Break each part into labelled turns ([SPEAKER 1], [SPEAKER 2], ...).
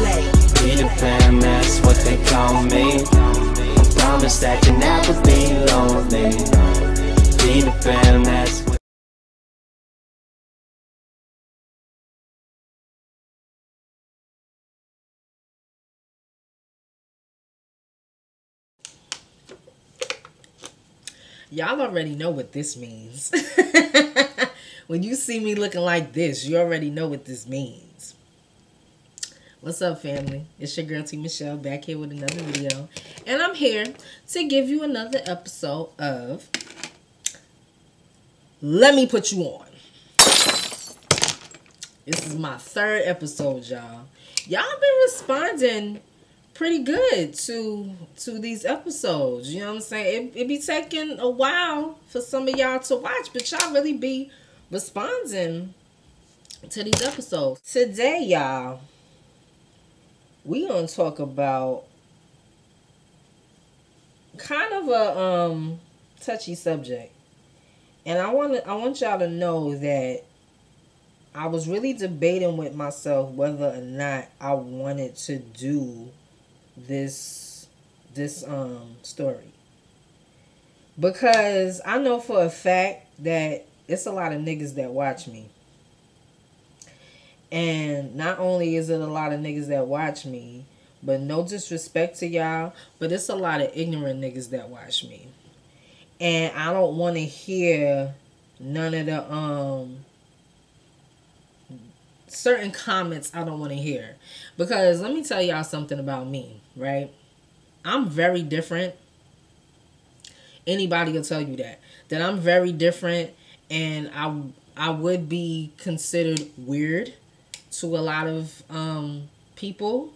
[SPEAKER 1] Peter Pan, that's what they call me. I promise that you'll never be lonely. Peter Pan, that's what.
[SPEAKER 2] Y'all already know what this means. When you see me looking like this, you already know what this means. What's up, family? It's your girl T Michelle back here with another video. And I'm here to give you another episode of Let Me Put You On. This is my third episode, y'all. Y'all been responding pretty good to these episodes. You know what I'm saying? It be taking a while for some of y'all to watch, but y'all really be responding to these episodes. Today, y'all, we gonna talk about kind of a touchy subject. And I want y'all to know that I was really debating with myself whether or not I wanted to do this story, because I know for a fact that it's a lot of niggas that watch me, and not only is it a lot of niggas that watch me, but no disrespect to y'all, but it's a lot of ignorant niggas that watch me, and I don't want to hear none of the certain comments. I don't want to hear, because let me tell y'all something about me, right? I'm very different. Anybody will tell you that I'm very different, and I would be considered weird to a lot of people,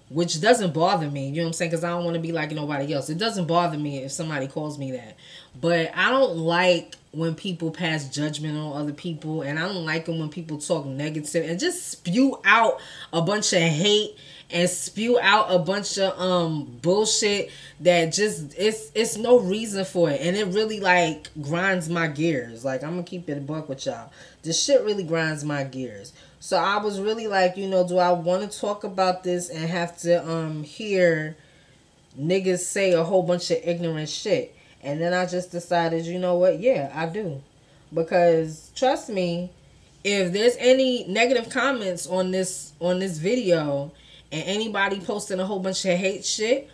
[SPEAKER 2] which doesn't bother me. You know what I'm saying? Because I don't want to be like nobody else. It doesn't bother me if somebody calls me that. But I don't like when people pass judgment on other people. And I don't like it when people talk negative and just spew out a bunch of hate and spew out a bunch of bullshit that just, it's no reason for it. And it really like grinds my gears. Like, I'm going to keep it a buck with y'all. This shit really grinds my gears. So I was really like, you know, do I want to talk about this and have to hear niggas say a whole bunch of ignorant shit? And then I just decided, you know what? Yeah, I do. Because trust me, if there's any negative comments on this video and anybody posting a whole bunch of hate shit,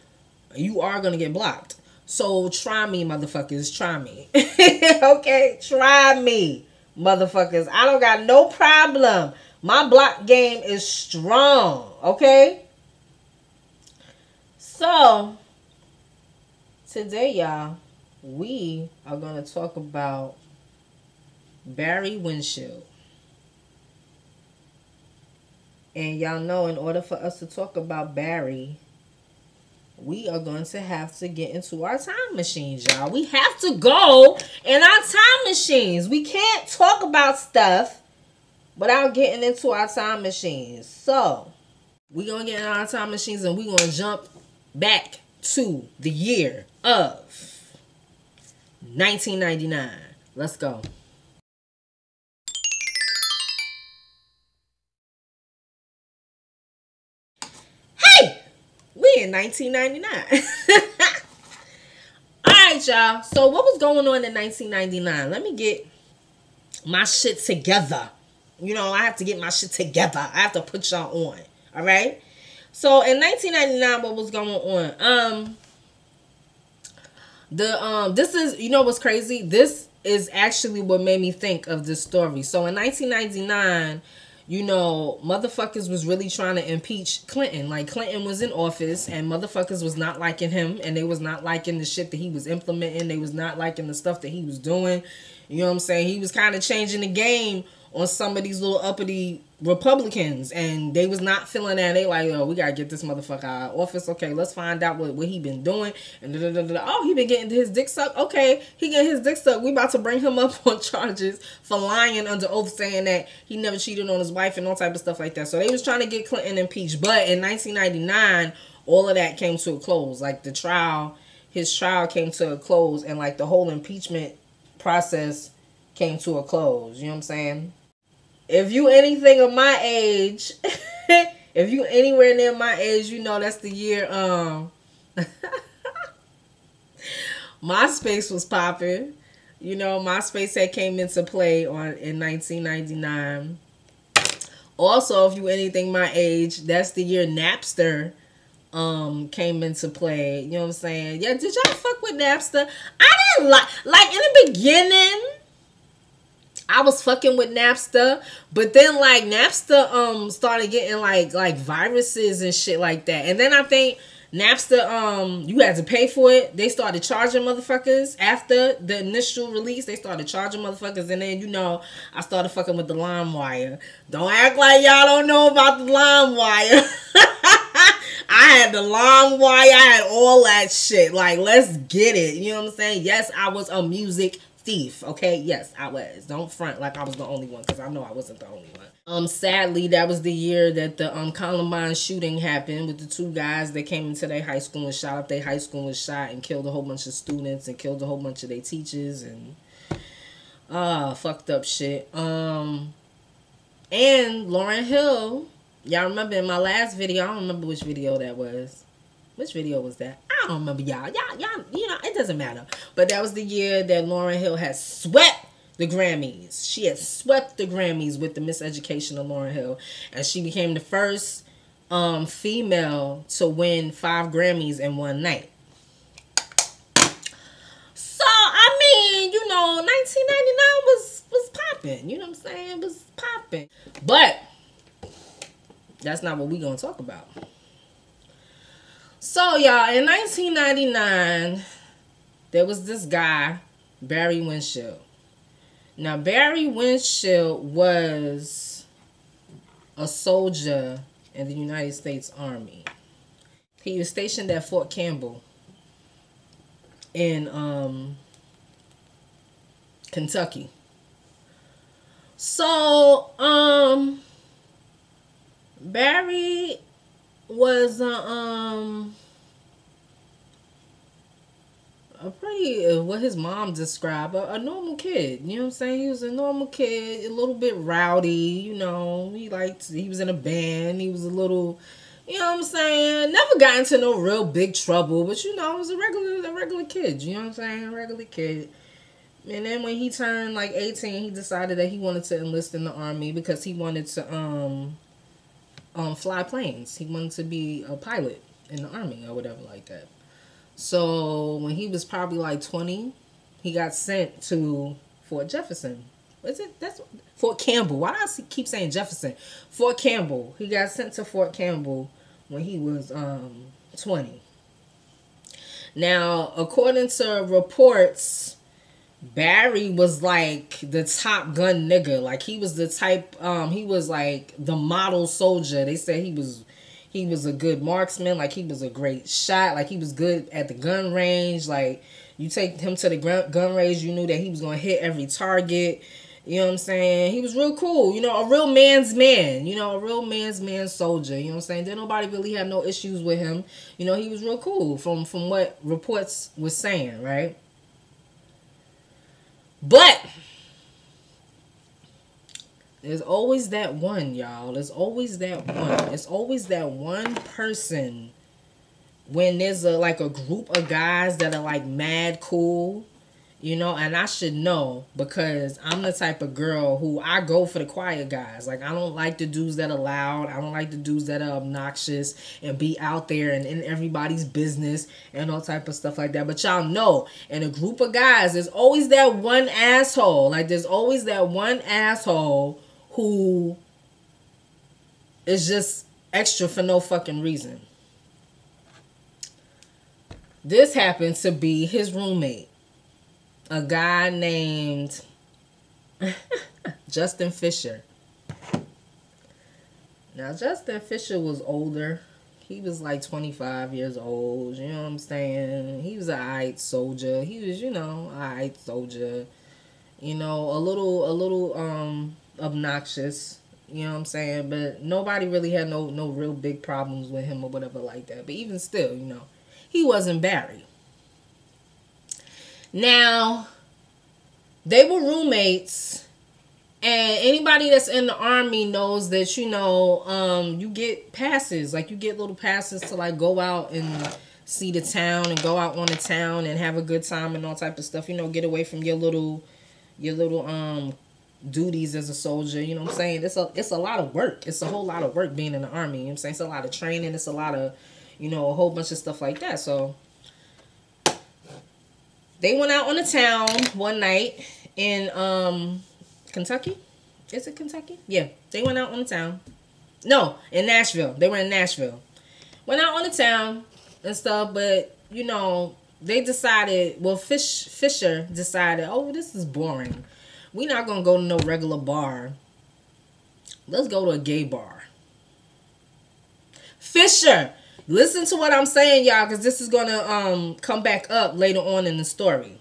[SPEAKER 2] you are going to get blocked. So try me, motherfuckers. Try me. Okay? Try me, motherfuckers. I don't got no problem. My block game is strong, okay? So, today, y'all, we are going to talk about Barry Winchell. And y'all know, in order for us to talk about Barry, we are going to have to get into our time machines, y'all. We have to go in our time machines. We can't talk about stuff without getting into our time machines. So, we're going to get in our time machines and we're going to jump back to the year of 1999. Let's go. Hey! We in 1999. Alright, y'all. So, what was going on in 1999? Let me get my shit together. You know, I have to get my shit together. I have to put y'all on. All right? So, in 1999, what was going on? This is, you know what's crazy? This is actually what made me think of this story. So, in 1999, you know, motherfuckers was really trying to impeach Clinton. Like, Clinton was in office, and motherfuckers was not liking him, and they was not liking the shit that he was implementing. They was not liking the stuff that he was doing. You know what I'm saying? He was kind of changing the game on some of these little uppity Republicans, and they was not feeling that. They like, oh, we gotta get this motherfucker out of office. Okay, let's find out what he been doing. And oh, he been getting his dick sucked. Okay, he getting his dick sucked. We about to bring him up on charges for lying under oath, saying that he never cheated on his wife and all type of stuff like that. So they was trying to get Clinton impeached. But in 1999, all of that came to a close. Like, the trial, his trial came to a close, and like the whole impeachment process came to a close. You know what I'm saying? If you anything of my age, If you anywhere near my age, you know that's the year MySpace was popping. You know, MySpace had came into play in 1999. Also, if you anything my age, that's the year Napster came into play. You know what I'm saying? Yeah, did y'all fuck with Napster? I didn't like in the beginning, I was fucking with Napster, but then like Napster started getting like viruses and shit like that. And then I think Napster you had to pay for it. They started charging motherfuckers after the initial release. They started charging motherfuckers, and then you know I started fucking with the LimeWire. Don't act like y'all don't know about the LimeWire. I had the LimeWire, I had all that shit. Like, let's get it. You know what I'm saying? Yes, I was a music thief. Okay, yes, I was. Don't front like I was the only one, because I know I wasn't the only one. Sadly, that was the year that the Columbine shooting happened with the two guys that came into their high school and shot up their high school and shot and killed a whole bunch of students and killed a whole bunch of their teachers and fucked up shit. And Lauryn Hill, y'all remember in my last video, I don't remember which video that was. Which video was that? I don't remember, y'all. Y'all, you know, it doesn't matter. But that was the year that Lauryn Hill had swept the Grammys. She had swept the Grammys with the Miseducation of Lauryn Hill. And she became the first female to win 5 Grammys in one night. So, I mean, you know, 1999 was popping. You know what I'm saying? It was popping. But that's not what we're going to talk about. So, y'all, in 1999, there was this guy, Barry Winchell. Now, Barry Winchell was a soldier in the United States Army. He was stationed at Fort Campbell in Kentucky. So, Barry was a pretty, what his mom described, a normal kid. You know what I'm saying? He was a normal kid, a little bit rowdy, you know. He was in a band. He was a little, you know what I'm saying? Never got into no real big trouble, but you know, he was a regular kid. You know what I'm saying? A regular kid. And then when he turned like 18, he decided that he wanted to enlist in the Army because he wanted to fly planes. He wanted to be a pilot in the Army or whatever like that. So when he was probably like 20, he got sent to Fort Jefferson. That's Fort Campbell. Why do I keep saying Jefferson? Fort Campbell. He got sent to Fort Campbell when he was 20. Now, according to reports, Barry was like the Top Gun nigga. Like he was the type, he was like the model soldier. They said he was a good marksman. Like he was a great shot. Like he was good at the gun range. Like you take him to the gun range, you knew that he was going to hit every target. You know what I'm saying? He was real cool. You know, a real man's man. You know, a real man's man soldier. You know what I'm saying? Then nobody really had no issues with him. You know, he was real cool from what reports was saying, right? But there's always that one, y'all. There's always that one. It's always that one person when there's like a group of guys that are like mad cool, you know, and I should know because I'm the type of girl who I go for the quiet guys. Like, I don't like the dudes that are loud. I don't like the dudes that are obnoxious and be out there and in everybody's business and all type of stuff like that. But y'all know, in a group of guys, there's always that one asshole. Like, there's always that one asshole who is just extra for no fucking reason. This happens to be his roommate. A guy named Justin Fisher. Now, Justin Fisher was older. He was like 25 years old. You know what I'm saying? He was an alright soldier. He was, you know, alright soldier. You know, a little obnoxious. You know what I'm saying? But nobody really had no real big problems with him or whatever like that. But even still, you know, he wasn't Barry. Now, they were roommates And anybody that's in the army knows that, you know, you get passes. Like, you get little passes to, like, go out and see the town and go out on the town and have a good time and all type of stuff. You know, get away from your little duties as a soldier. You know what I'm saying? It's a lot of work. It's a whole lot of work being in the army. You know what I'm saying? It's a lot of training. It's a lot of, you know, a whole bunch of stuff like that. So they went out on the town one night in Kentucky. Is it Kentucky? Yeah. They went out on the town. No, in Nashville. They were in Nashville. Went out on the town and stuff, but, you know, they decided, well, Fisher decided, oh, this is boring. We're not going to go to no regular bar. Let's go to a gay bar. Fisher, listen to what I'm saying, y'all, because this is going to come back up later on in the story.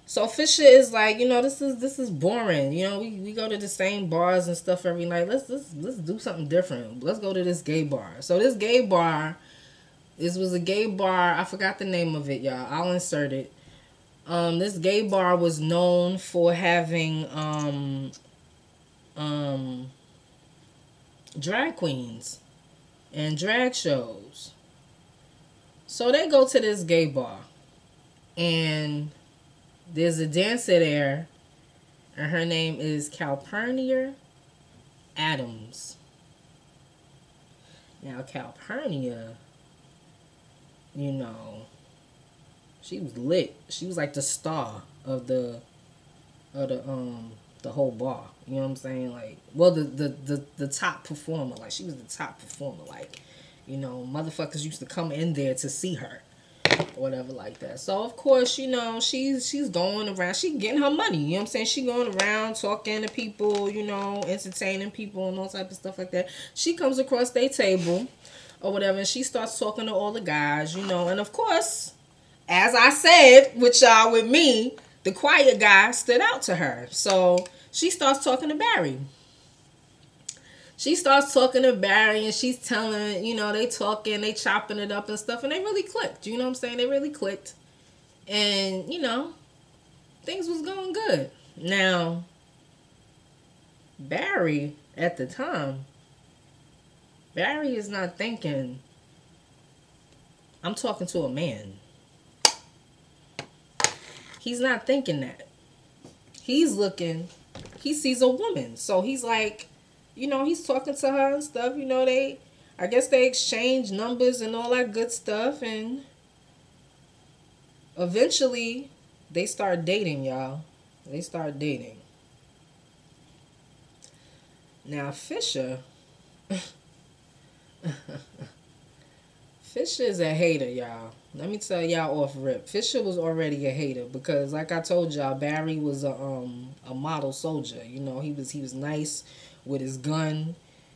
[SPEAKER 2] So Fisher is like, you know, this is boring. You know, we go to the same bars and stuff every night. Let's do something different. Let's go to this gay bar. So this gay bar, this was a gay bar. I forgot the name of it, y'all. I'll insert it. This gay bar was known for having drag queens and drag shows. So they go to this gay bar, and there's a dancer there, and her name is Calpurnia Adams. Now, Calpurnia, you know, she was lit. She was like the star of the whole bar. You know what I'm saying? Like, well, the top performer. Like, she was the top performer. Like, you know, motherfuckers used to come in there to see her, or whatever like that. So of course, you know, she's going around. She getting her money. You know what I'm saying? She going around talking to people. You know, entertaining people and all type of stuff like that. She comes across their table, or whatever, and she starts talking to all the guys. You know, and of course, as I said with y'all, with me, the quiet guy stood out to her. So she starts talking to Barry. She starts talking to Barry, and she's telling, you know, they talking, they chopping it up and stuff, and they really clicked. You know what I'm saying? They really clicked. And, you know, things was going good. Now, Barry, at the time, Barry is not thinking, I'm talking to a man. He's not thinking that. He's looking, he sees a woman. So he's like, you know, he's talking to her and stuff. You know, I guess they exchange numbers and all that good stuff. And eventually, they start dating, y'all. They start dating. Now, Fisher is a hater, y'all. Let me tell y'all off rip. Fisher was already a hater because, like I told y'all, Barry was a model soldier. You know, he was nice with his gun.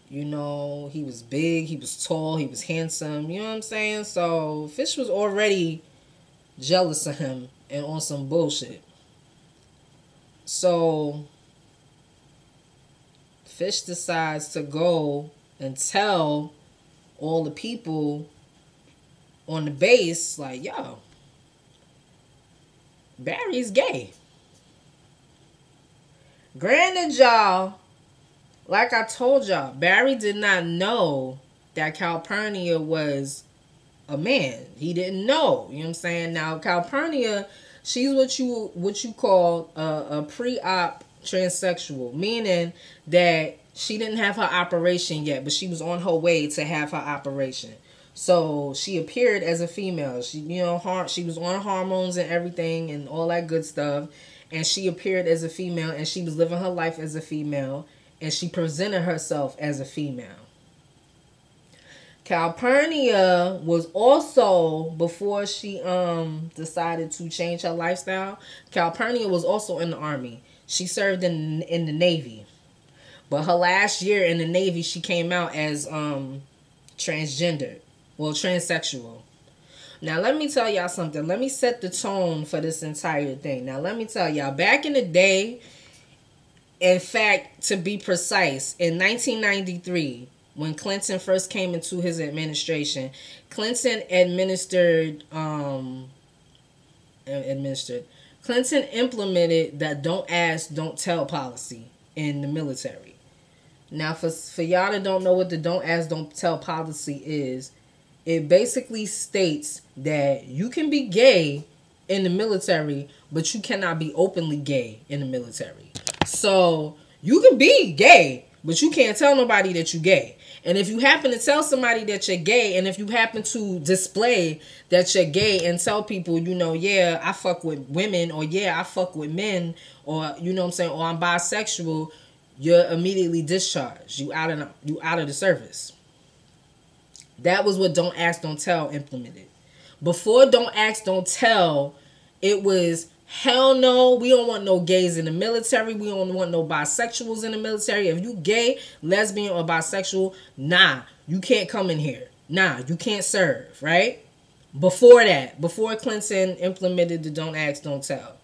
[SPEAKER 2] You know, he was big, he was tall, he was handsome. You know what I'm saying? So Fish was already jealous of him and on some bullshit. So Fish decides to go and tell all the people on the base, like, yo, Barry's gay. Granted, y'all, like I told y'all, Barry did not know that Calpurnia was a man. He didn't know. You know what I'm saying? Now, Calpurnia, she's what you call a pre-op transsexual, meaning that she didn't have her operation yet, but she was on her way to have her operation. So she appeared as a female. She, you know, she was on hormones and everything and all that good stuff. And she appeared as a female, and she was living her life as a female, and she presented herself as a female. Calpurnia was also, before she decided to change her lifestyle, Calpurnia was also in the Army. She served in the Navy. But her last year in the Navy, she came out as transgender. Well, transsexual. Now, let me tell y'all something. Let me set the tone for this entire thing. Now, let me tell y'all, back in the day, in fact, to be precise, in 1993, when Clinton first came into his administration, Clinton Clinton implemented that don't ask, don't tell policy in the military. Now, for y'all that don't know what the don't ask, don't tell policy is, it basically states that you can be gay in the military, but you cannot be openly gay in the military. So you can be gay, but you can't tell nobody that you're gay. And if you happen to tell somebody that you're gay, and if you happen to display that you're gay and tell people, you know, yeah, I fuck with women, or yeah, I fuck with men, or you know what I'm saying, or I'm bisexual, you're immediately discharged. You out of the service. That was what Don't Ask, Don't Tell implemented. Before Don't Ask, Don't Tell, it was hell no, we don't want no gays in the military. We don't want no bisexuals in the military. If you gay, lesbian, or bisexual, nah, you can't come in here. Nah, you can't serve, right? Before that, before Clinton implemented the Don't Ask, Don't Tell.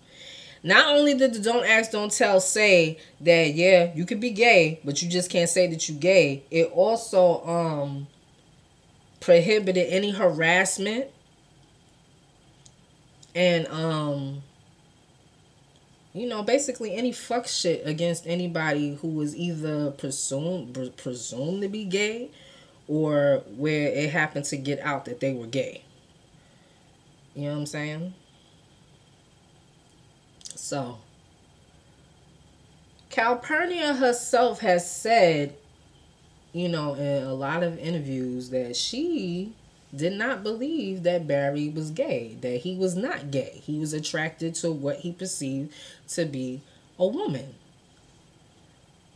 [SPEAKER 2] Not only did the Don't Ask, Don't Tell say that, yeah, you could be gay, but you just can't say that you gay, it also prohibited any harassment and you know, basically any fuck shit against anybody who was either presumed to be gay, or where it happened to get out that they were gay. You know what I'm saying? So, Calpurnia herself has said, you know, in a lot of interviews, that she did not believe that Barry was gay, that he was not gay. He was attracted to what he perceived to be a woman.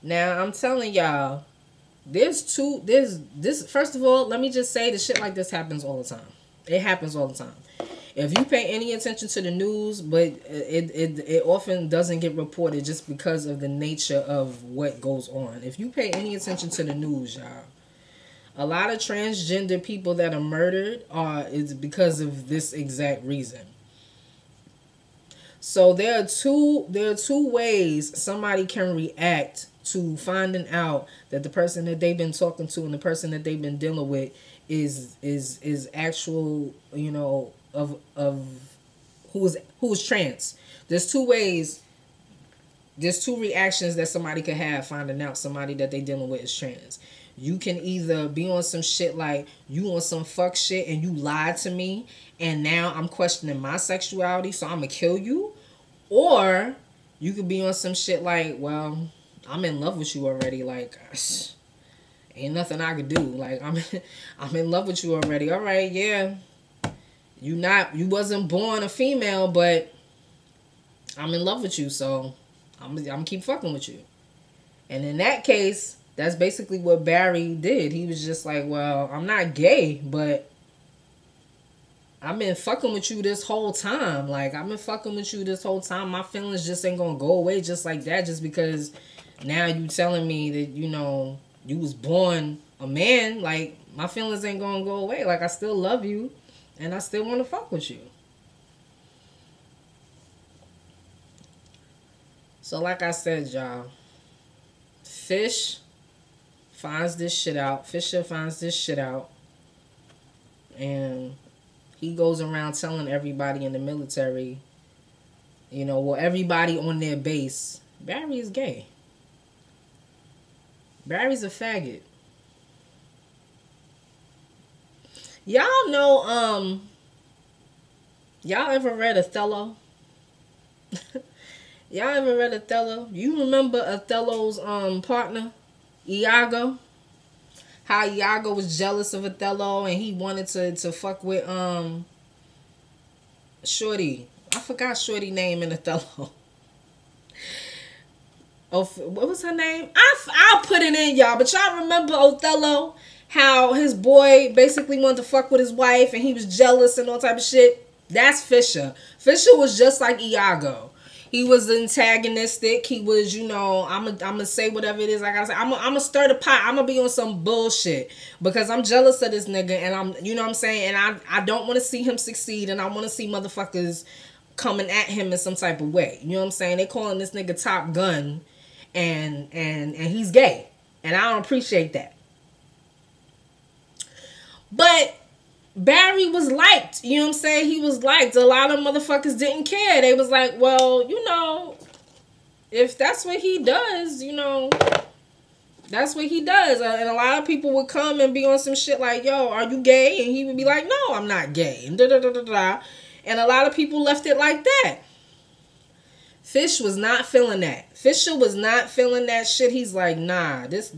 [SPEAKER 2] Now, I'm telling y'all, first of all, let me just say, the shit like this happens all the time. It happens all the time. If you pay any attention to the news, but it often doesn't get reported just because of the nature of what goes on. If you pay any attention to the news, y'all, a lot of transgender people that are murdered is because of this exact reason. So there are two ways somebody can react to finding out that the person that they've been talking to and the person that they've been dealing with is actual, you know, of who is trans. There's two ways. There's two reactions that somebody could have finding out somebody that they dealing with is trans. You can either be on some shit like, you on some fuck shit and you lied to me and now I'm questioning my sexuality, so I'm gonna kill you. Or you could be on some shit like, well, I'm in love with you already, like ain't nothing I could do. Like I'm in love with you already. All right, yeah. You wasn't born a female, but I'm in love with you, so I'm gonna keep fucking with you. And in that case, that's basically what Barry did. He was just like, well, I'm not gay, but I've been fucking with you this whole time. Like, I've been fucking with you this whole time. My feelings just ain't gonna go away just like that, just because now you telling me that, you know, you was born a man. Like, my feelings ain't gonna go away. Like, I still love you, and I still want to fuck with you. So, like I said, y'all, Fisher finds this shit out, and he goes around telling everybody in the military, you know, well, everybody on their base, Barry is gay. Barry's a faggot. Y'all know, y'all ever read Othello? Y'all ever read Othello? You remember Othello's partner, Iago? How Iago was jealous of Othello and he wanted to fuck with Shorty. I forgot Shorty name in Othello. Oh, what was her name? I'll put it in, y'all. But y'all remember Othello? How his boy basically wanted to fuck with his wife and he was jealous and all type of shit? That's Fisher. Fisher was just like Iago. He was antagonistic. He was, you know, I'm gonna say whatever it is I gotta say. I'm gonna stir the pot. I'm gonna be on some bullshit because I'm jealous of this nigga and I'm, you know what I'm saying? And I don't want to see him succeed and I want to see motherfuckers coming at him in some type of way. You know what I'm saying? They calling this nigga Top Gun and he's gay. And I don't appreciate that. But Barry was liked. You know what I'm saying? He was liked. A lot of motherfuckers didn't care. They was like, well, you know, if that's what he does, you know, that's what he does. And a lot of people would come and be on some shit like, yo, are you gay? And he would be like, no, I'm not gay. And da-da-da-da-da. And a lot of people left it like that. Fish was not feeling that. Fisher was not feeling that shit. He's like, nah, this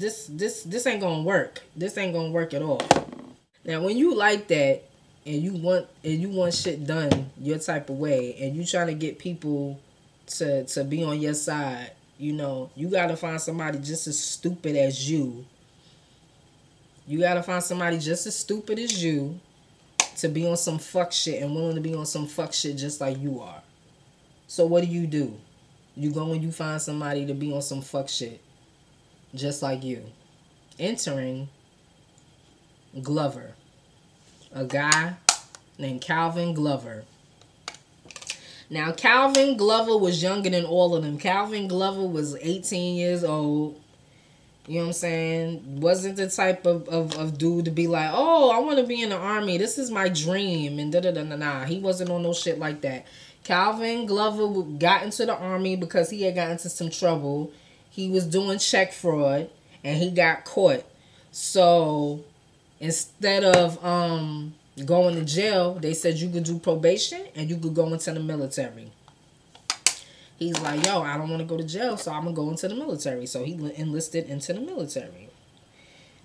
[SPEAKER 2] ain't gonna work. This ain't gonna work at all. Now, when you like that and you want shit done your type of way, and you trying to get people to be on your side, you know, you gotta find somebody just as stupid as you. You gotta find somebody just as stupid as you to be on some fuck shit and willing to be on some fuck shit just like you are. So what do? You go and you find somebody to be on some fuck shit just like you. Entering Glover. A guy named Calvin Glover. Now, Calvin Glover was younger than all of them. Calvin Glover was 18 years old. You know what I'm saying? Wasn't the type of dude to be like, oh, I want to be in the army. This is my dream. And da-da-da-da-da. Nah, he wasn't on no shit like that. Calvin Glover got into the army because he had gotten into some trouble. He was doing check fraud and he got caught. So instead of going to jail, they said you could do probation and you could go into the military. He's like, yo, I don't want to go to jail, so I'm going to go into the military. So he enlisted into the military.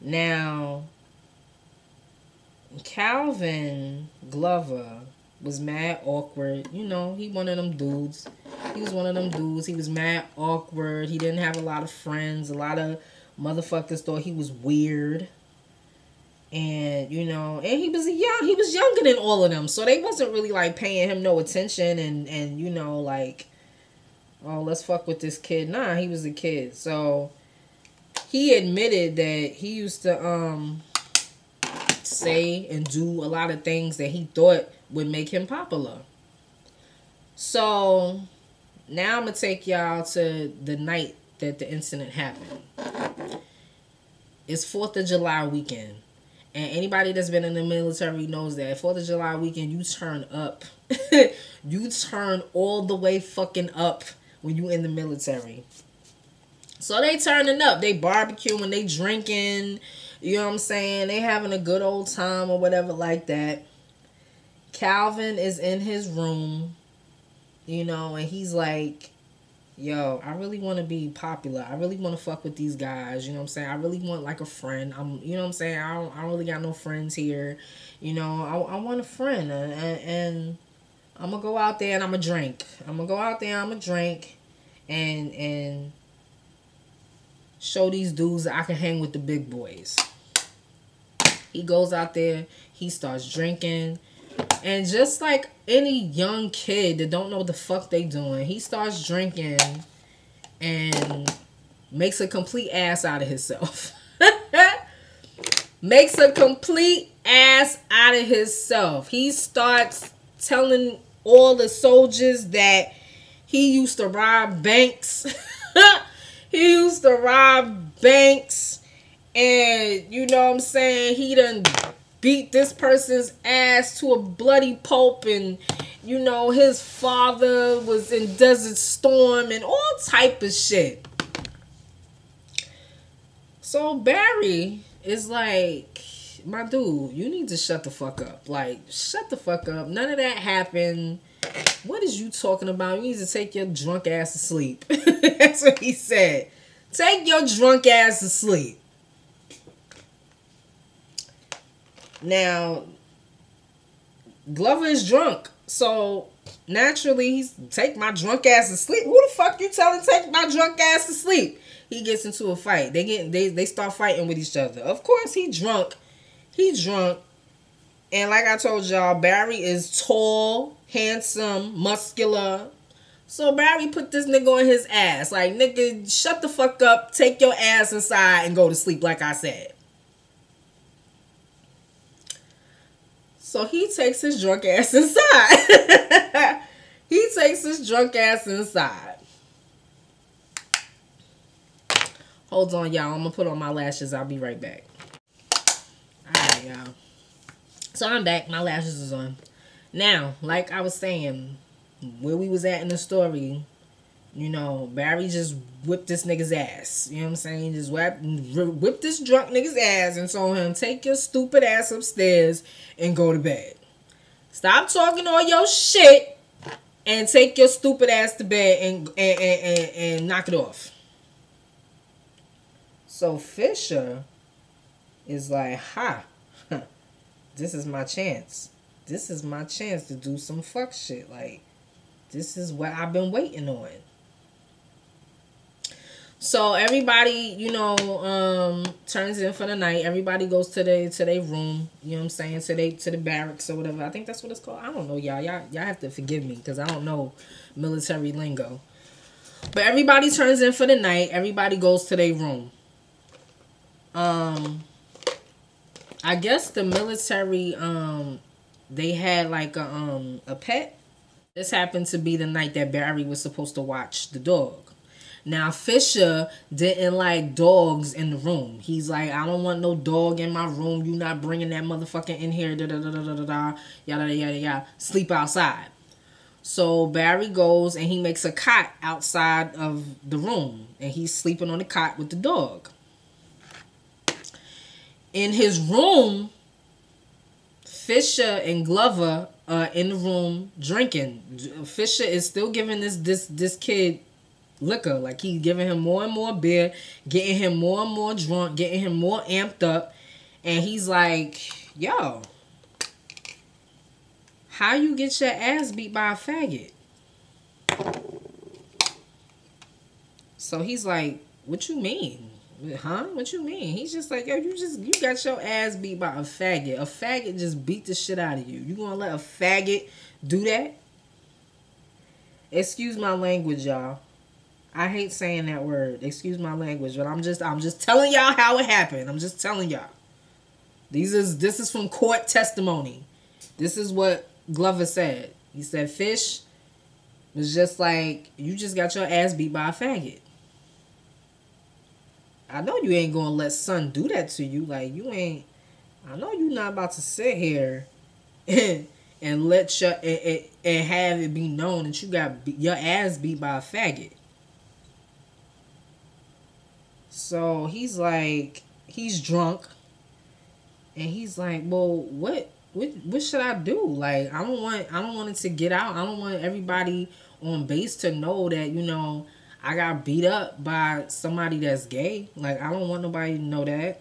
[SPEAKER 2] Now, Calvin Glover was mad awkward. You know, he one of them dudes. He was one of them dudes. He was mad awkward. He didn't have a lot of friends. A lot of motherfuckers thought he was weird. And, you know, and he was younger than all of them. So they wasn't really, like, paying him no attention and you know, like, oh, let's fuck with this kid. Nah, he was a kid. So he admitted that he used to say and do a lot of things that he thought would make him popular. So now I'm going to take y'all to the night that the incident happened. It's 4th of July weekend. And anybody that's been in the military knows that 4th of July weekend, you turn up. You turn all the way fucking up when you in the military. So they turning up. They barbecuing, they drinking. You know what I'm saying? They having a good old time or whatever like that. Calvin is in his room, you know, and he's like, yo, I really want to be popular. I really want to fuck with these guys. You know what I'm saying? I really want like a friend. You know what I'm saying? I don't really got no friends here. You know, I want a friend. And I'm going to go out there and I'm going to drink. I'm going to go out there, I'm going to drink and show these dudes that I can hang with the big boys. He goes out there. He starts drinking. And just like any young kid that don't know what the fuck they doing, he starts drinking and makes a complete ass out of himself. Makes a complete ass out of himself. He starts telling all the soldiers that he used to rob banks. He used to rob banks. And, you know what I'm saying, he done beat this person's ass to a bloody pulp, and you know his father was in Desert Storm and all type of shit. So Barry is like, my dude, you need to shut the fuck up. Like, shut the fuck up. None of that happened. What is you talking about? You need to take your drunk ass to sleep. That's what he said. Take your drunk ass to sleep. Now, Glover is drunk, so naturally he's take my drunk ass to sleep. Who the fuck you telling take my drunk ass to sleep? He gets into a fight. They start fighting with each other. Of course, he drunk. He's drunk, and like I told y'all, Barry is tall, handsome, muscular. So Barry put this nigga on his ass. Like, nigga, shut the fuck up, take your ass inside, and go to sleep. Like I said. So he takes his drunk ass inside. He takes his drunk ass inside. Hold on, y'all. I'm going to put on my lashes. I'll be right back. Alright, y'all. So I'm back. My lashes is on. Now, like I was saying, where we was at in the story, you know, Barry just whipped this nigga's ass. You know what I'm saying? Just whipped this drunk nigga's ass and told him, take your stupid ass upstairs and go to bed. Stop talking all your shit and take your stupid ass to bed and knock it off. So Fisher is like, this is my chance. This is my chance to do some fuck shit. Like, this is what I've been waiting on. So everybody, you know, turns in for the night. Everybody goes to their room. You know what I'm saying? To the barracks or whatever. I think that's what it's called. I don't know, y'all. Y'all have to forgive me because I don't know military lingo. But everybody turns in for the night. Everybody goes to their room. I guess the military, they had like a pet. This happened to be the night that Barry was supposed to watch the dog. Now, Fisher didn't like dogs in the room. He's like, I don't want no dog in my room. You not bringing that motherfucker in here. Da da da da da da. Yada yada yada. Sleep outside. So Barry goes and he makes a cot outside of the room. And he's sleeping on the cot with the dog. In his room, Fisher and Glover are in the room drinking. Fisher is still giving this kid liquor. Like, he's giving him more and more beer, getting him more and more drunk, getting him more amped up. And he's like, yo, how you get your ass beat by a faggot? So he's like, what you mean? Huh? What you mean? He's just like, yo, you got your ass beat by a faggot. A faggot just beat the shit out of you. You gonna let a faggot do that? Excuse my language, y'all. I hate saying that word. Excuse my language, but I'm just telling y'all how it happened. I'm just telling y'all. This is from court testimony. This is what Glover said. He said Fish was just like, you just got your ass beat by a faggot. I know you ain't gonna let son do that to you. Like, you ain't. I know you not about to sit here and let your and have it be known that you got your ass beat by a faggot. So he's like, he's drunk, and he's like, well, what should I do? Like, I don't want it to get out. I don't want everybody on base to know that, you know, I got beat up by somebody that's gay. Like, I don't want nobody to know that.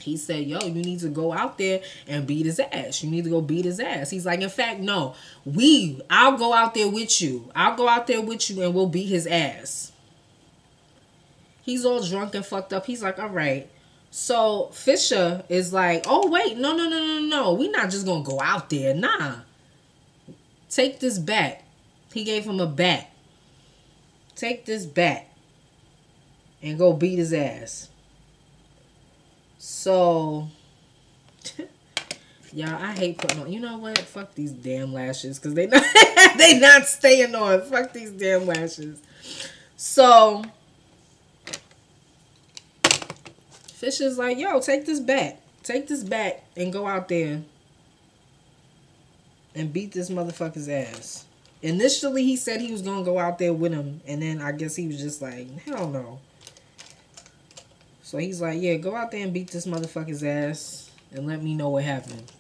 [SPEAKER 2] He said, yo, you need to go out there and beat his ass. You need to go beat his ass. He's like, in fact, no, I'll go out there with you. I'll go out there with you and we'll beat his ass. He's all drunk and fucked up. He's like, all right. So Fisher is like, oh, wait, no. We're not just going to go out there. Nah. Take this bat. He gave him a bat. Take this bat and go beat his ass. So, y'all, I hate putting on. You know what? Fuck these damn lashes, because they not staying on. Fuck these damn lashes. So, Fisher's like, yo, take this bat. Take this bat and go out there and beat this motherfucker's ass. Initially, he said he was going to go out there with him. And then I guess he was just like, hell no. So he's like, yeah, go out there and beat this motherfucker's ass. And let me know what happened.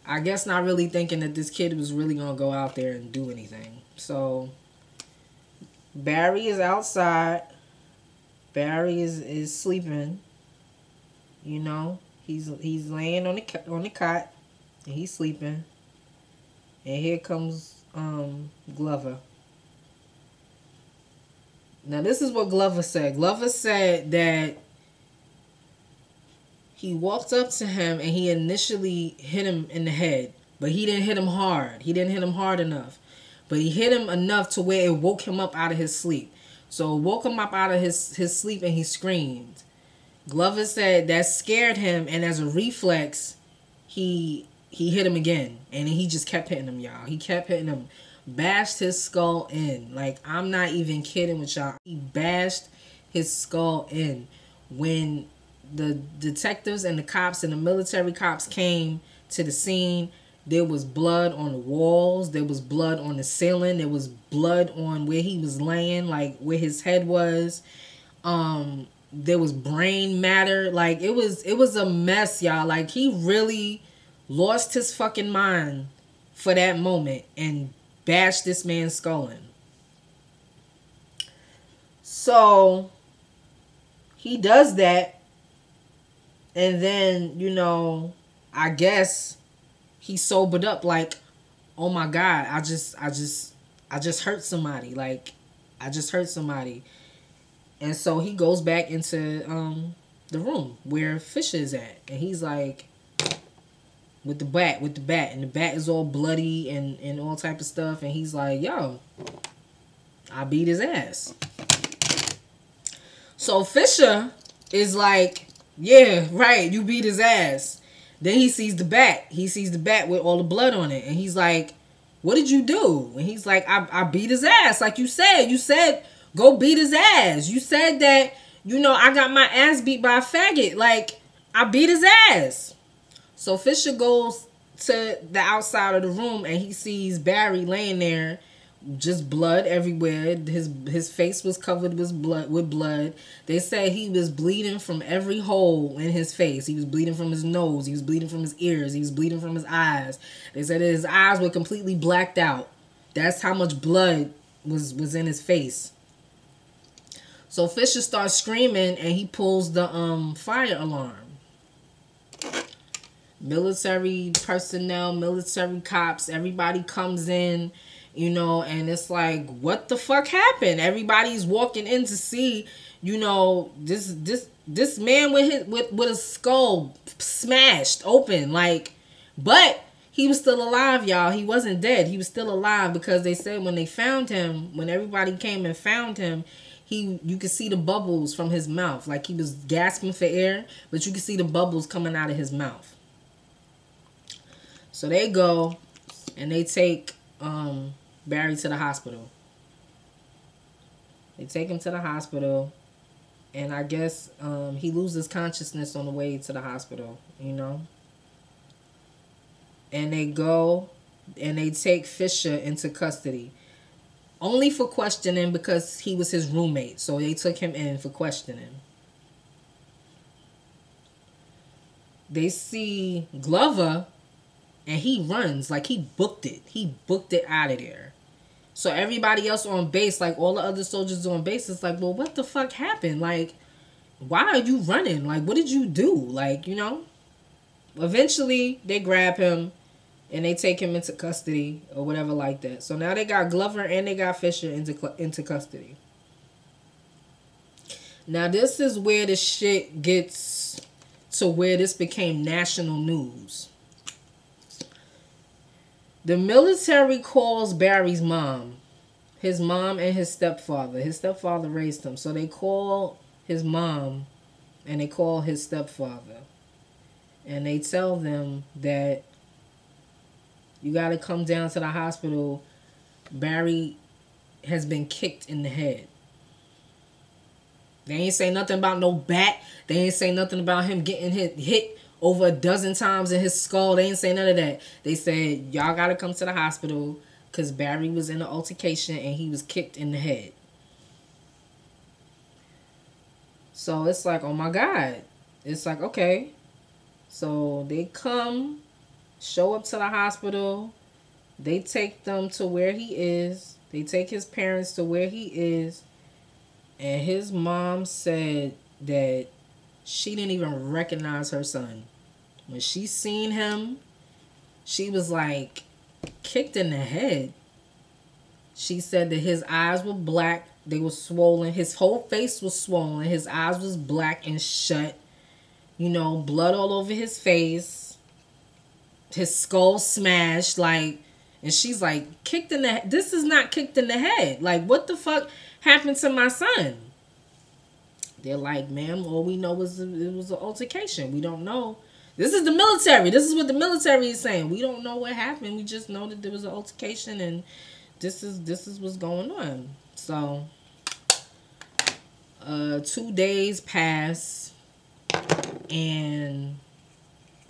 [SPEAKER 2] I guess not really thinking that this kid was really going to go out there and do anything. So Barry is outside. Barry is sleeping. You know. He's laying on the cot. And he's sleeping. And here comes Glover. Now, this is what Glover said. Glover said that he walked up to him and he initially hit him in the head. But he didn't hit him hard. He didn't hit him hard enough. But he hit him enough to where it woke him up out of his sleep. So it woke him up out of his sleep and he screamed. Glover said that scared him, and as a reflex, he hit him again. And he just kept hitting him, y'all. He kept hitting him. Bashed his skull in. Like, I'm not even kidding with y'all. He bashed his skull in. When the detectives and the cops and the military cops came to the scene. There was blood on the walls. There was blood on the ceiling. There was blood on where he was laying, like where his head was. There was brain matter. Like it was a mess, y'all. Like he really lost his fucking mind for that moment and bashed this man's skull in. So he does that, and then, you know, I guess he sobered up like, oh my God, I just hurt somebody. Like, I just hurt somebody. And so he goes back into the room where Fisher is at. And he's like, with the bat. And the bat is all bloody and all type of stuff. And he's like, yo, I beat his ass. So Fisher is like, yeah, right, you beat his ass. Then he sees the bat. He sees the bat with all the blood on it. And he's like, what did you do? And he's like, I beat his ass. Like you said. You said, go beat his ass. You said that, you know, I got my ass beat by a faggot. Like, I beat his ass. So Fisher goes to the outside of the room and he sees Barry laying there. Just blood everywhere. His face was covered with blood. They said he was bleeding from every hole in his face. He was bleeding from his nose. He was bleeding from his ears. He was bleeding from his eyes. They said that his eyes were completely blacked out. That's how much blood was in his face. So Fisher starts screaming and he pulls the fire alarm. Military personnel, military cops, everybody comes in. You know, and it's like, what the fuck happened? Everybody's walking in to see, you know, this man with a skull smashed open, like, but he was still alive, y'all. He wasn't dead. He was still alive because they said when they found him, when everybody came and found him, you could see the bubbles from his mouth, like he was gasping for air, but you could see the bubbles coming out of his mouth. So they go and they take Barry to the hospital. They take him to the hospital, and I guess he loses consciousness on the way to the hospital, you know. And they go and they take Fisher into custody. Only for questioning because he was his roommate. So they took him in for questioning. They see Glover and he runs like he booked it. He booked it out of there. So everybody else on base, like all the other soldiers on base, is like, well, what the fuck happened? Like, why are you running? Like, what did you do? Like, you know? Eventually, they grab him and they take him into custody or whatever like that. So now they got Glover and they got Fisher into custody. Now, this is where the shit gets to where this became national news. The military calls Barry's mom. His mom and his stepfather. His stepfather raised him. So they call his mom and they call his stepfather. And they tell them that you got to come down to the hospital. Barry has been kicked in the head. They ain't say nothing about no bat. They ain't say nothing about him getting hit over a dozen times in his skull. They ain't say none of that. They said, y'all got to come to the hospital because Barry was in an altercation and he was kicked in the head. So it's like, oh my God. It's like, okay. So they come, show up to the hospital. They take them to where he is. They take his parents to where he is. And his mom said that she didn't even recognize her son. When she seen him, she was like kicked in the head. She said that his eyes were black. They were swollen. His whole face was swollen. His eyes was black and shut. You know, blood all over his face. His skull smashed. Like, and she's like, kicked in the head. This is not kicked in the head. Like, what the fuck happened to my son? They're like, ma'am, all we know is it was an altercation. We don't know. This is the military. This is what the military is saying. We don't know what happened. We just know that there was an altercation and this is what's going on. So 2 days pass and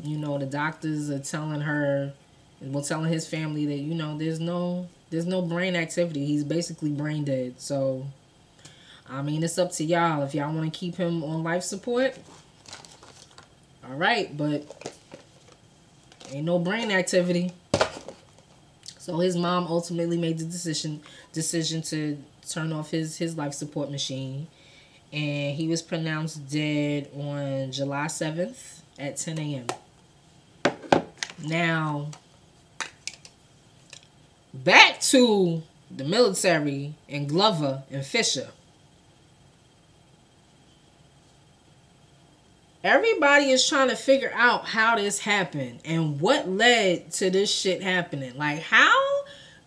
[SPEAKER 2] You know, the doctors are telling her, well, telling his family that, you know, there's no brain activity. He's basically brain dead. So, I mean, it's up to y'all. If y'all want to keep him on life support, all right, but ain't no brain activity. So his mom ultimately made the decision to turn off his life support machine. And he was pronounced dead on July 7th at 10 a.m. Now, back to the military and Glover and Fisher. Everybody is trying to figure out how this happened and what led to this shit happening. Like, how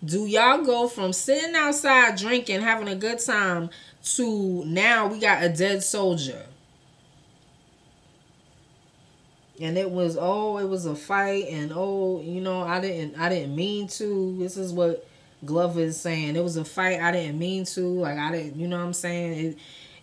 [SPEAKER 2] do y'all go from sitting outside drinking, having a good time, to now we got a dead soldier? And it was a fight, and I didn't mean to. This is what Glover is saying. It was a fight. I didn't mean to. Like, I didn't, you know what I'm saying?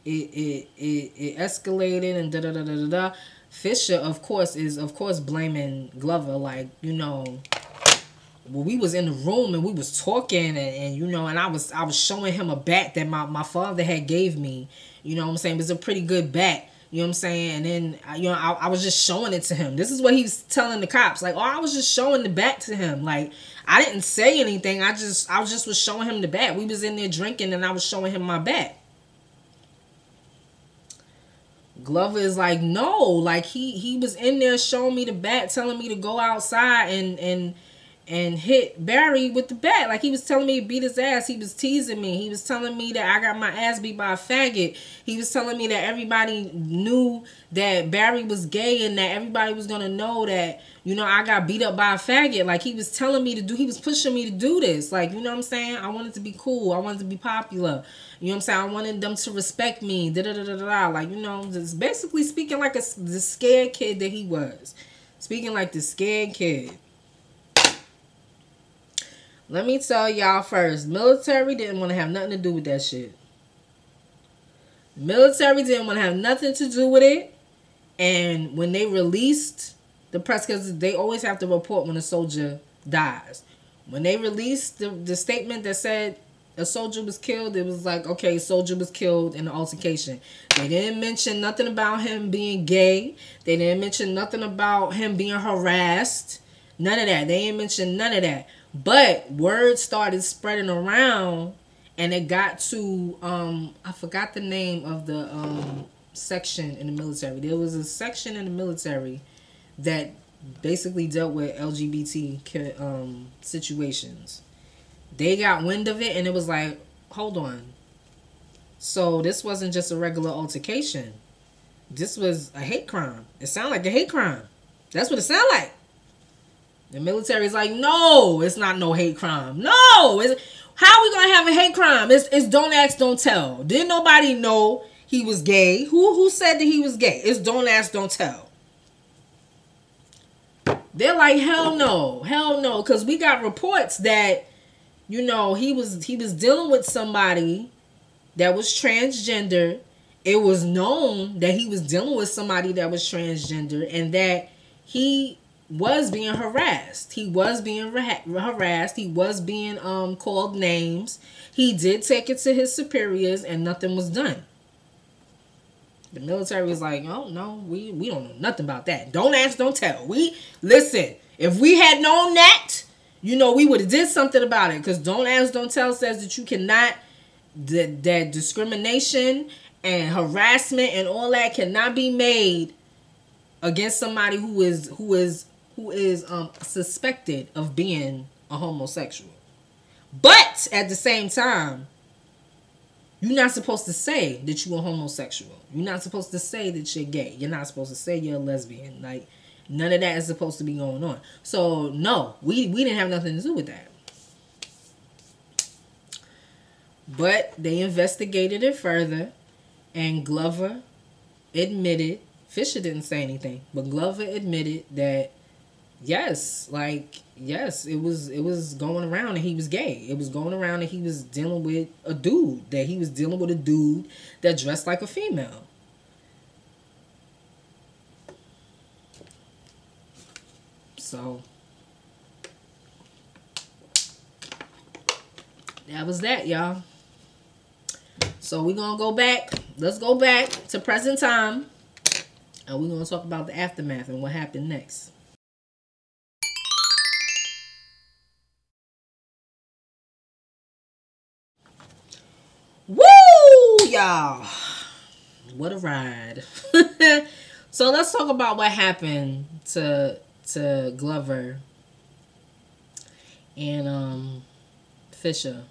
[SPEAKER 2] It escalated and da da da da da. Fisher, of course, is blaming Glover. Like, well, we was in the room and we was talking, and I was showing him a bat that my father had gave me. You know what I'm saying? It was a pretty good bat. You know what I'm saying? And then, I was just showing it to him. This is what he was telling the cops. Like, I was just showing the bat to him. Like, I didn't say anything. I just was showing him the bat. We was in there drinking and I was showing him my bat. Glover is like, no. Like, he was in there showing me the bat, telling me to go outside and hit Barry with the bat. Like, he was telling me to beat his ass. He was teasing me. He was telling me that I got my ass beat by a faggot. He was telling me that everybody knew that Barry was gay and that everybody was going to know that, I got beat up by a faggot. Like, he was telling me he was pushing me to do this. Like, you know what I'm saying? I wanted to be cool. I wanted to be popular. You know what I'm saying? I wanted them to respect me. Da-da-da-da-da. Like, just basically speaking like the scared kid that he was. Speaking like the scared kid. Let me tell y'all first, military didn't want to have nothing to do with that shit. Military didn't want to have nothing to do with it. And when they released the press, because they always have to report when a soldier dies. When they released the statement that said a soldier was killed, it was like, okay, soldier was killed in an altercation. They didn't mention nothing about him being gay. They didn't mention nothing about him being harassed. None of that. They didn't mention none of that. But word started spreading around, and it got to I forgot the name of the section in the military. There was a section in the military that basically dealt with LGBT situations. They got wind of it, and it was like, hold on. So this wasn't just a regular altercation. This was a hate crime. It sounded like a hate crime. That's what it sounded like. The military's like, no, it's not no hate crime. No, how are we gonna have a hate crime? It's don't ask, don't tell. Didn't nobody know he was gay? Who said that he was gay? It's don't ask, don't tell. They're like, hell no, because we got reports that he was dealing with somebody that was transgender. It was known that he was dealing with somebody that was transgender, and that he was being harassed. He was being harassed. He was being called names. He did take it to his superiors, and nothing was done. The military was like, oh, no, we don't know nothing about that. Don't ask, don't tell. Listen, if we had known that, we would have did something about it. Because don't ask, don't tell says that you cannot, that discrimination and harassment and all that cannot be made against somebody who is suspected of being a homosexual. But at the same time, you're not supposed to say that you're a homosexual. You're not supposed to say that you're gay. You're not supposed to say you're a lesbian. Like, none of that is supposed to be going on. So, no, we didn't have nothing to do with that. But they investigated it further, and Glover admitted, Fisher didn't say anything, but Glover admitted that yes, it was going around and he was gay. It was going around and he was dealing with a dude. That he was dealing with a dude that dressed like a female. So that was that, y'all. So we're gonna go back. Let's go back to present time, and we're gonna talk about the aftermath and what happened next. Woo, y'all! What a ride! So let's talk about what happened to Glover and Fisher.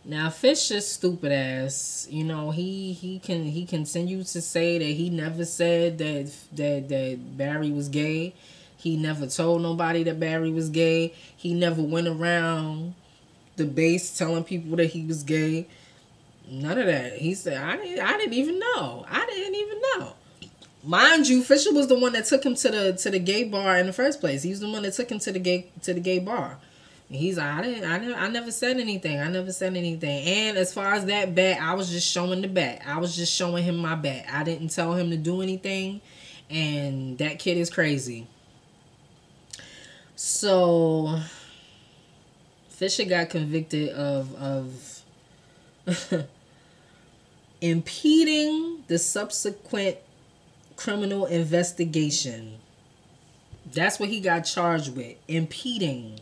[SPEAKER 2] Now Fisher's stupid ass, you know, he continues to say that he never said that Barry was gay. He never told nobody that Barry was gay. He never went around the base telling people that he was gay. None of that. He said, I didn't even know. I didn't even know. Mind you, Fisher was the one that took him to the gay bar in the first place. He was the one that took him to the gay bar. And he's like, I never said anything. I never said anything. And as far as that bet, I was just showing the bet. I was just showing him my bet. I didn't tell him to do anything. And that kid is crazy. So Fisher got convicted of impeding the subsequent criminal investigation. That's what he got charged with. Impeding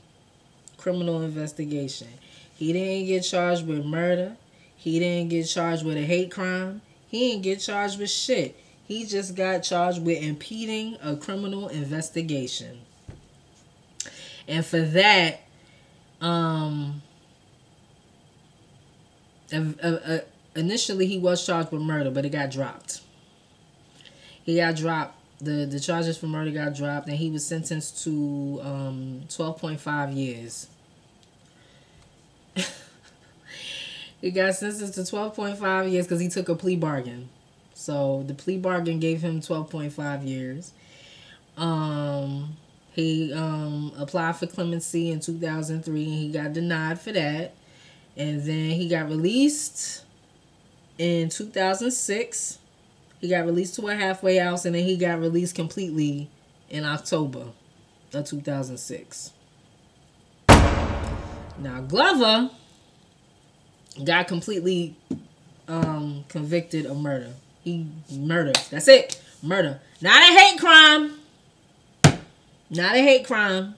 [SPEAKER 2] criminal investigation. He didn't get charged with murder. He didn't get charged with a hate crime. He didn't get charged with shit. He just got charged with impeding a criminal investigation. And for that, initially he was charged with murder, but it got dropped. He got dropped. The charges for murder got dropped, and he was sentenced to 12.5 years. He got sentenced to 12.5 years because he took a plea bargain. So the plea bargain gave him 12.5 years. He applied for clemency in 2003, and he got denied for that. And then he got released in 2006. He got released to a halfway house, and then he got released completely in October of 2006. Now, Glover got completely convicted of murder. He murdered. That's it. Murder. Not a hate crime. Not a hate crime.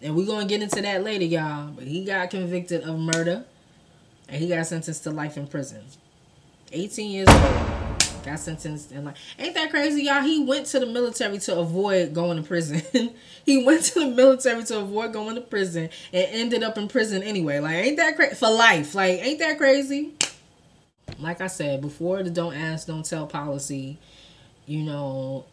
[SPEAKER 2] And we're going to get into that later, y'all. But he got convicted of murder, and he got sentenced to life in prison. 18 years old. Got sentenced in life. Ain't that crazy, y'all? He went to the military to avoid going to prison. He went to the military to avoid going to prison and ended up in prison anyway. Like, ain't that crazy? For life. Like, ain't that crazy? Like I said, before the don't ask, don't tell policy, you know,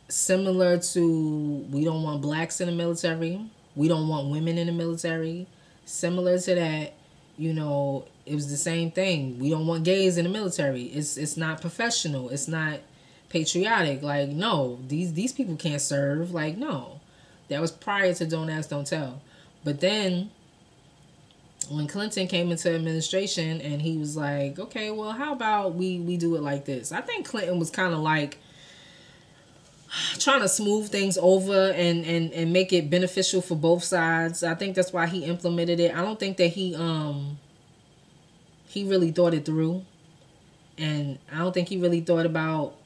[SPEAKER 2] similar to we don't want blacks in the military. We don't want women in the military. Similar to that, you know, it was the same thing. We don't want gays in the military. It's not professional. It's not patriotic. Like, no, these people can't serve. Like, no. That was prior to Don't Ask, Don't Tell. But then when Clinton came into administration and he was like, okay, well, how about we do it like this? I think Clinton was kind of like trying to smooth things over and make it beneficial for both sides. I think that's why he implemented it. I don't think that he really thought it through. And I don't think he really thought about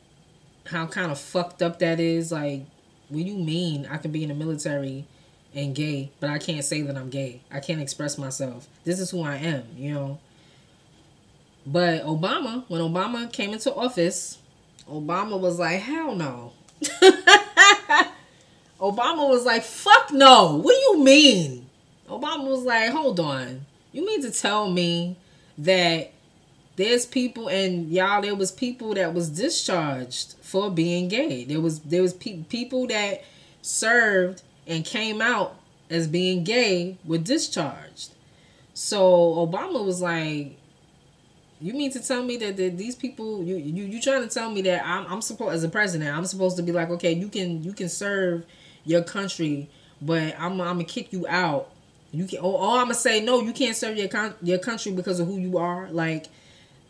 [SPEAKER 2] how kind of fucked up that is. Like, what do you mean I can be in the military and gay, but I can't say that I'm gay? I can't express myself. This is who I am, you know? But Obama, when Obama came into office, Obama was like, hell no. Obama was like, fuck no. What do you mean? Obama was like, hold on. You mean to tell me that there's people, and y'all, there was people that was discharged for being gay. There was people that served and came out as being gay were discharged. So Obama was like, you mean to tell me that these people, you trying to tell me that I'm supposed, as a president, I'm supposed to be like, okay, you can serve your country, but I'm gonna kick you out. You can, or I'm gonna say no, you can't serve your country because of who you are. Like,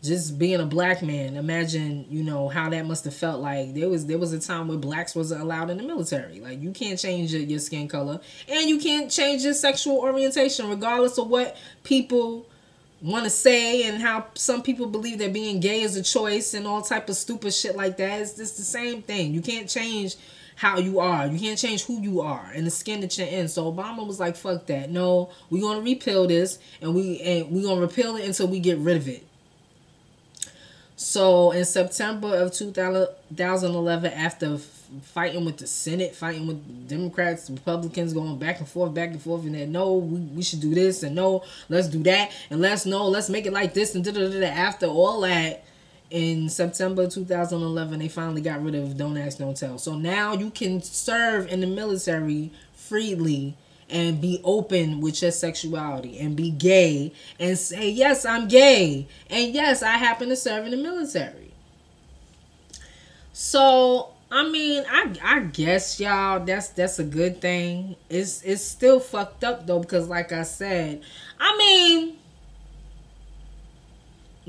[SPEAKER 2] just being a black man, imagine, you know, how that must have felt like. There was a time where blacks wasn't allowed in the military. Like, you can't change your skin color, and you can't change your sexual orientation, regardless of what people want to say and how some people believe that being gay is a choice and all type of stupid shit like that. It's just the same thing. You can't change how you are. You can't change who you are and the skin that you're in. So Obama was like, fuck that. No, we're going to repeal this, and we're going to repeal it until we get rid of it. So in September of 2011, after fighting with the Senate, fighting with Democrats, Republicans, going back and forth, and then no, we should do this, and no, let's do that, and let's make it like this, and da-da-da-da. After all that, in September 2011, they finally got rid of Don't Ask, Don't Tell. So now you can serve in the military freely and be open with your sexuality and be gay and say, yes, I'm gay, and yes, I happen to serve in the military. So I mean, I guess, y'all, that's a good thing. It's still fucked up though, because like I said, I mean,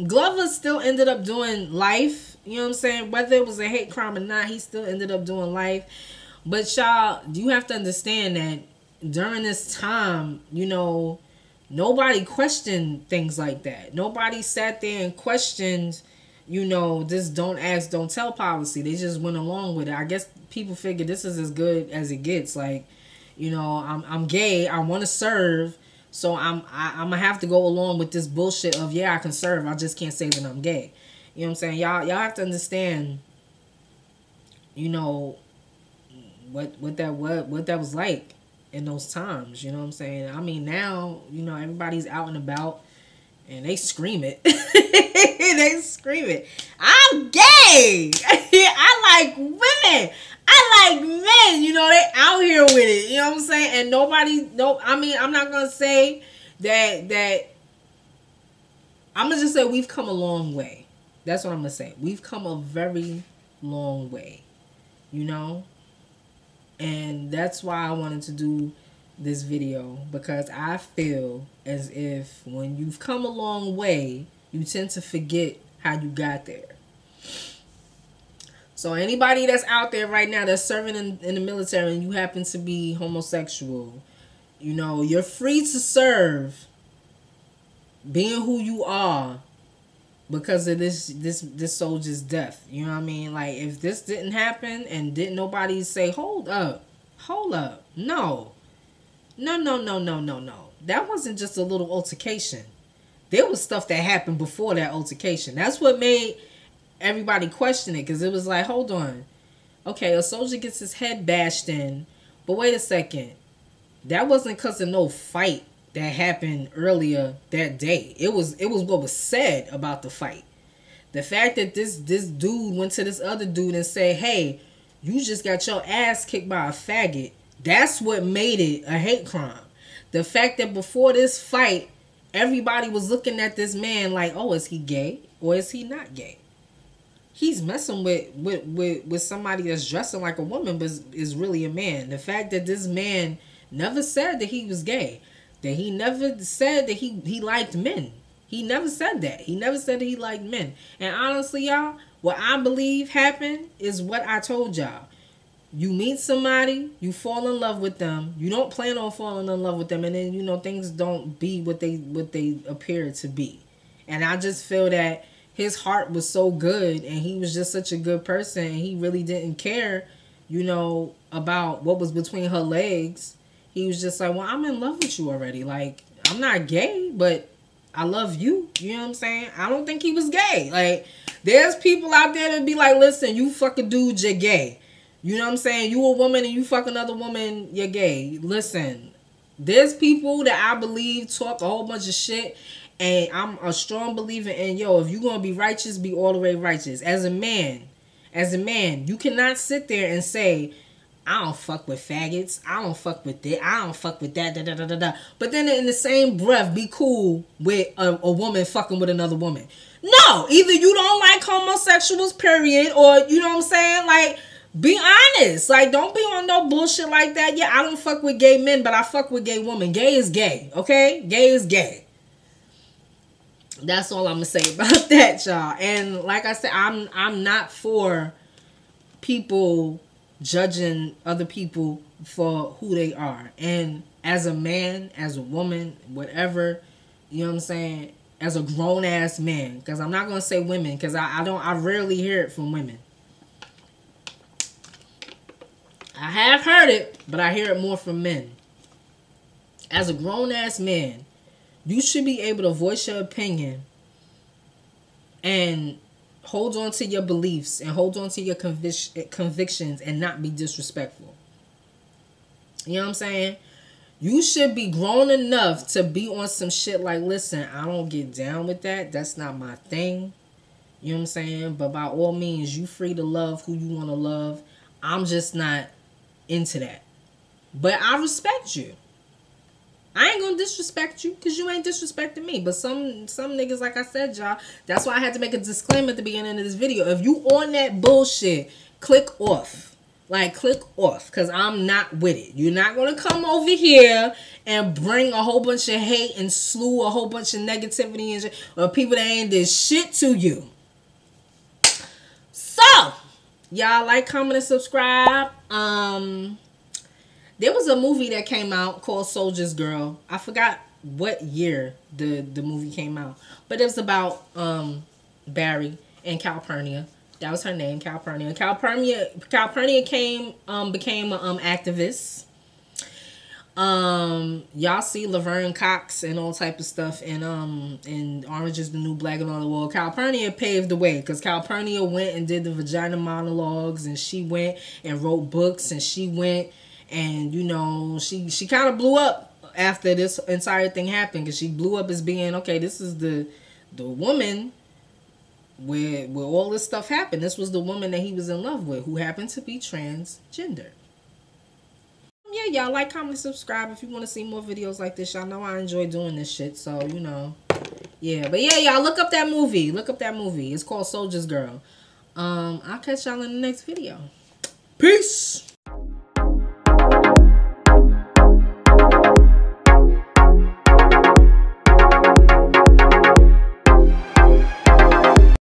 [SPEAKER 2] Glover still ended up doing life. You know what I'm saying? Whether it was a hate crime or not, he still ended up doing life. But y'all, you have to understand that during this time, you know, nobody questioned things like that. Nobody sat there and questioned, you know, this don't ask, don't tell policy. They just went along with it. I guess people figure this is as good as it gets. Like, you know, I'm gay, I want to serve, so I'm gonna have to go along with this bullshit of, yeah, I can serve, I just can't say that I'm gay. You know what I'm saying? Y'all have to understand, you know, what that was like in those times. You know what I'm saying? I mean, now, you know, everybody's out and about and they scream it. They scream it. I'm gay. I like women. I like men. You know, they out here with it. You know what I'm saying? And I mean, I'm not gonna say that I'm gonna just say we've come a long way. That's what I'm gonna say. We've come a very long way. You know? And that's why I wanted to do this video, because I feel as if when you've come a long way, you tend to forget how you got there. So anybody that's out there right now that's serving in the military and you happen to be homosexual, you know, you're free to serve being who you are because of this soldier's death. You know what I mean? Like, if this didn't happen and didn't nobody say, hold up, no. That wasn't just a little altercation. There was stuff that happened before that altercation. That's what made everybody question it, because it was like, hold on. Okay, a soldier gets his head bashed in, but wait a second. That wasn't because of no fight that happened earlier that day. It was what was said about the fight. The fact that this dude went to this other dude and said, hey, you just got your ass kicked by a faggot, that's what made it a hate crime. The fact that before this fight, everybody was looking at this man like, oh, is he gay or is he not gay? He's messing with somebody that's dressing like a woman but is really a man. The fact that this man never said that he was gay, that he never said that he liked men. He never said that. He never said that he liked men. And honestly, y'all, what I believe happened is what I told y'all. You meet somebody, you fall in love with them, you don't plan on falling in love with them, and then, you know, things don't be what they appear to be. And I just feel that his heart was so good, and he was just such a good person, and he really didn't care, you know, about what was between her legs. He was just like, well, I'm in love with you already. Like, I'm not gay, but I love you. You know what I'm saying? I don't think he was gay. Like, there's people out there that be like, listen, you fuck a dude, you're gay. You know what I'm saying? You a woman and you fuck another woman, you're gay. Listen, there's people that I believe talk a whole bunch of shit, and I'm a strong believer in, yo, if you're going to be righteous, be all the way righteous. As a man, you cannot sit there and say, I don't fuck with faggots, I don't fuck with that, I don't fuck with that, da. But then in the same breath, be cool with a woman fucking with another woman. No, either you don't like homosexuals, period, or, you know what I'm saying, like, be honest. Like, don't be on no bullshit like that. Yeah, I don't fuck with gay men, but I fuck with gay women. Gay is gay, okay? Gay is gay. That's all I'm gonna say about that, y'all. And like I said, I'm not for people judging other people for who they are. And as a man, as a woman, whatever, you know what I'm saying, as a grown ass man, because I'm not gonna say women, because I rarely hear it from women. I have heard it, but I hear it more from men. As a grown ass man, you should be able to voice your opinion and hold on to your beliefs and hold on to your convictions and not be disrespectful. You know what I'm saying? You should be grown enough to be on some shit like, listen, I don't get down with that. That's not my thing. You know what I'm saying? But by all means, you free to love who you want to love. I'm just not into that. But I respect you. I ain't gonna disrespect you because you ain't disrespecting me. But some niggas, like I said, y'all, that's why I had to make a disclaimer at the beginning of this video. If you on that bullshit, click off. Like, click off, because I'm not with it. You're not going to come over here and bring a whole bunch of hate and slew a whole bunch of negativity and shit, or people that ain't did shit to you. So, y'all like, comment, and subscribe. There was a movie that came out called Soldier's Girl. I forgot what year the movie came out. But it was about Barry and Calpurnia. That was her name, Calpurnia. Calpurnia became an activist. Y'all see Laverne Cox and all type of stuff in Orange is the New Black and all the world. Calpurnia paved the way, because Calpurnia went and did the vagina monologues, and she went and wrote books, and she went and, you know, she kind of blew up after this entire thing happened, because she blew up as being, okay, this is the woman where all this stuff happened. This was the woman that he was in love with, who happened to be transgender. Yeah, y'all like, comment, subscribe if you want to see more videos like this. Y'all know I enjoy doing this shit, so, you know. Yeah, but yeah, y'all look up that movie. Look up that movie. It's called Soldier's Girl. I'll catch y'all in the next video. Peace.